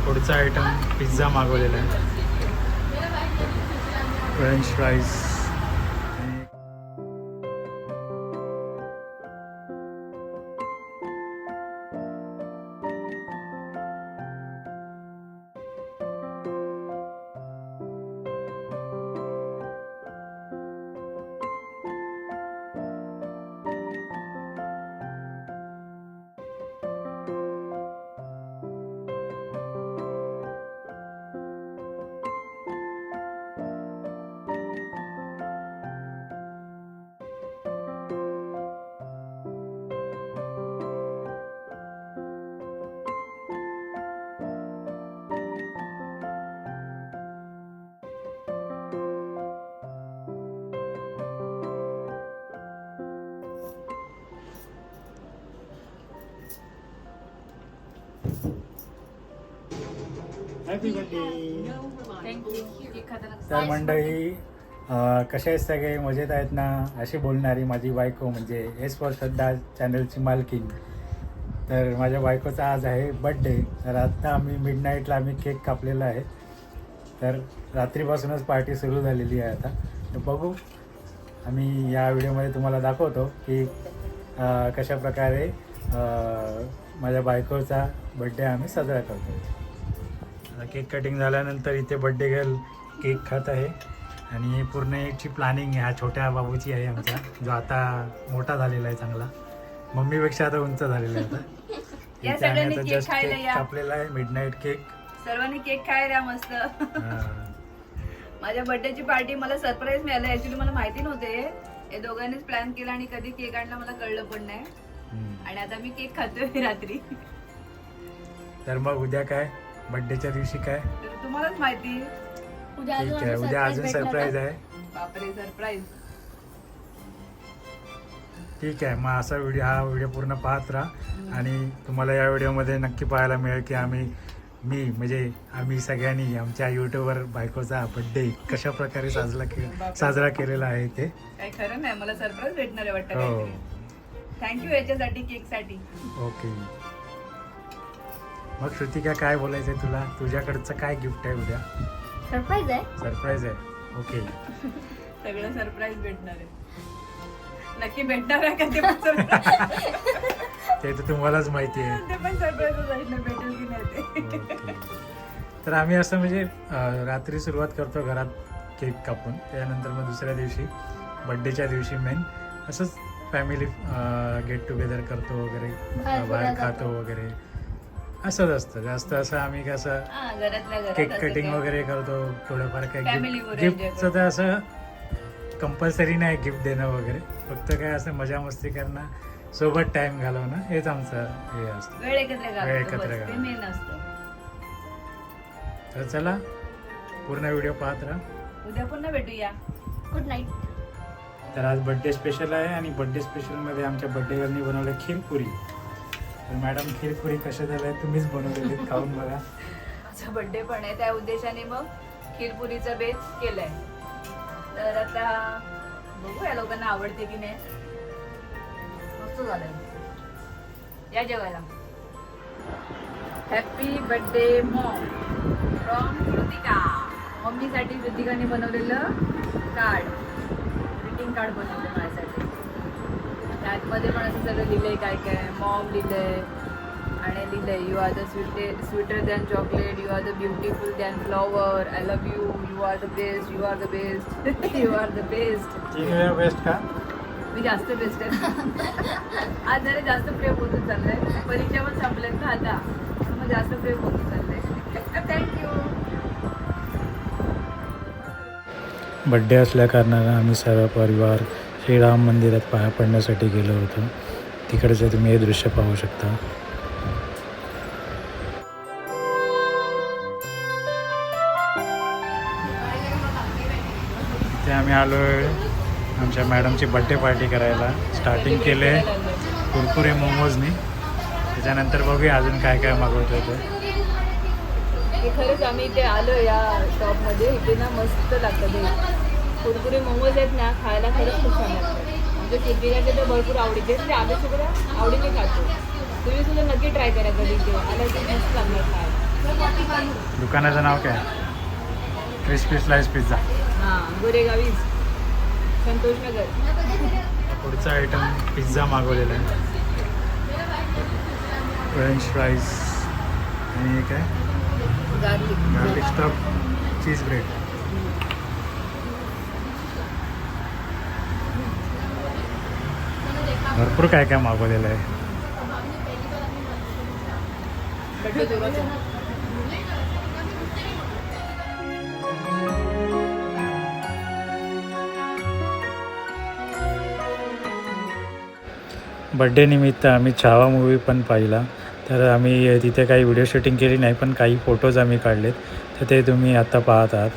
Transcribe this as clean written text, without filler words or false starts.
पुढचा item pizza मागवलेला आहे, फ्रेंच फ्राईज. Happy birthday. तर मंडळी कशा आहेत सगळे, मजेत आहेत ना? अशी बोलणारी माझी बायको म्हणजे एस फॉर श्रद्धा चॅनलची मालकीन. तर माझ्या बायकोचा आज आहे बड्डे. तर आत्ता आम्ही मिडनाईटला आम्ही केक कापलेला आहे. तर रात्रीपासूनच पार्टी सुरू झालेली आहे आता. तर बघू, आम्ही या व्हिडिओमध्ये तुम्हाला दाखवतो की कशा प्रकारे माझ्या बायकोचा बड्डे आम्ही साजरा करतो. केक कटिंग झाल्यानंतर इथे बड्डे गर्ल केक खात आहे आणि पूर्ण याची प्लॅनिंग ह्या छोट्या बाबूची आहे आमच्या, जो आता मोठा झालेला आहे, चांगला मम्मीपेक्षा आता उंच झालेला आहे आता. या सगळ्यांनी केक खायला या. कापलेला आहे मिडनाईट केक. सर्वांनी केक खायला मस्त. माझ्या बर्थडेची पार्टी मला सरप्राईज मिळालं. ऍक्च्युली मला माहिती नव्हते. हे दोघांनीच प्लॅन केला आणि कधी केक आणला मला कळलं पण नाही. आणि आता मी केक खातोय रात्री. तर मग उद्या काय, बर्थडेच्या दिवशी काय तुम्हालाच माहिती. ठीक आहे, उद्या अजून सरप्राईज आहे. बापरे, सरप्राईज. ठीक आहे, मग असा हा व्हिडिओ पूर्ण पाहत राहा आणि तुम्हाला या व्हिडिओमध्ये नक्की पाहायला मिळेल की आम्ही सगळ्यांनी आमच्या यूट्यूबवर बायकोचा बर्थडे कशा प्रकारे साजरा केलेला आहे. ते काय खरं नाही, मला सरप्राईज भेटणार आहे वाटतं. हो, थँक्यू याच्यासाठी, केक साठी. ओके. मग श्रुतिका, काय बोलायचंय तुला? तुझ्याकडचं काय गिफ्ट आहे उद्या? सरप्राईज आहे. सरप्राईज आहे, ओके. सगळं सरप्राईज भेटणार आहे. नक्की भेटणार आहे का ते पण surprise? ते तर तुम्हालाच माहिती आहे. ते पण सरप्राईजच आहे ना, भेटेल की नाही ते. ओके. तर आम्ही असं म्हणजे रात्री सुरुवात करतो घरात केक कापून, त्यानंतर मग दुसऱ्या दिवशी बड्डेच्या दिवशी मेन असंच फॅमिली गेट टुगेदर करतो वगैरे, बाहेर खातो वगैरे, असंच असतं. जास्त असं आम्ही कसं केक कटिंग वगैरे करतो, थोडंफार काय गिफ्टचं तर असं कंपल्सरी नाही गिफ्ट देणं वगैरे, फक्त काय असं मजा मस्ती करणं, सोबत टाइम घालवणं, हेच आमचं हे असतं. वेळ एकत्र घालवतो. मेन असतं. तर चला, पूर्ण व्हिडिओ पाहत राहा. उद्या पुन्हा भेटूया. Good night. तर आज बड्डे स्पेशल आहे आणि बड्डे स्पेशलमध्ये आमच्या बड्डे गर्लनी बनवलं खीरपुरी. तर मॅडम, खीरपुरी कशा झाल्या तुम्हीच बनवलेली, खाऊन बघा. माझा बर्थडे पण आहे, त्या उद्देशाने मग खीरपुरीचा बेत केलाय. तर आता बघू या लोकांना आवडते की नाही. मस्त झालंय, या जेवायला. Happy birthday mom from Kritika. मम्मीसाठी कृतिकाने बनवलेलं कार्ड, ग्रीटिंग कार्ड बनवलं माझ्यासाठी. त्यातमध्ये पण असं सगळं लिहिलंय, काय काय मॉम लिहिलंय आणि लिहिलंय, you are the sweeter than chocolate, you are the beautiful than flower, I love you, you are the best, you are the best, you are the best. 3 वेळा बेस्ट का? मी जास्त बेस्ट आहे. आज जरा जास्त प्रेम होतच चाललंय. परीक्षा पण संपल्यात ना आता, मग जास्त प्रेम होतच चाललंय. थँक्यू. बड्डे असल्या कारणानं आम्ही सर्व परिवार श्रीराम मंदिरात पाया पडण्यासाठी गेलो होतो. तिकडचं तुम्ही हे दृश्य पाहू शकता. इथे आम्ही आलो आमच्या मॅडमची बड्डे पार्टी करायला. स्टार्टिंग केले कुरकुरे मोमोजनी, त्याच्यानंतर बघूया अजून काय काय मागवतो ते. खरंच आम्ही इथे आलो या शॉपमध्ये. इथे ना मस्त लागतं ते कुरकुरे मोमोज आहेत ना, खायला खरंच खूप छान लागतं. आमच्या शेतीचे तर भरपूर आवडीचे, ते आम्ही सगळं आवडीने खातो. तुम्ही सुद्धा नक्की ट्राय करा कधी, ते आलं की मस्त लागणार खायला. दुकानाचं नाव काय? Crispy slice pizza. हां गोरेगावी संतोष नगर. पुढचा आयटम पिझ्झा मागवलेला आहे. फ्रेंच फ्राईज आणि एक आहे गार्लिक स्टफ चीज ब्रेड. भरपूर काय काय मागवलेलं आहे. बड्डे निमित्त आम्ही छावा मूवी पण पाहिला. तर आम्ही तिथे काही व्हिडिओ शूटिंग केली नाही, पण काही फोटोज आम्ही काढलेत, तर ते तुम्ही आत्ता पाहत आहात.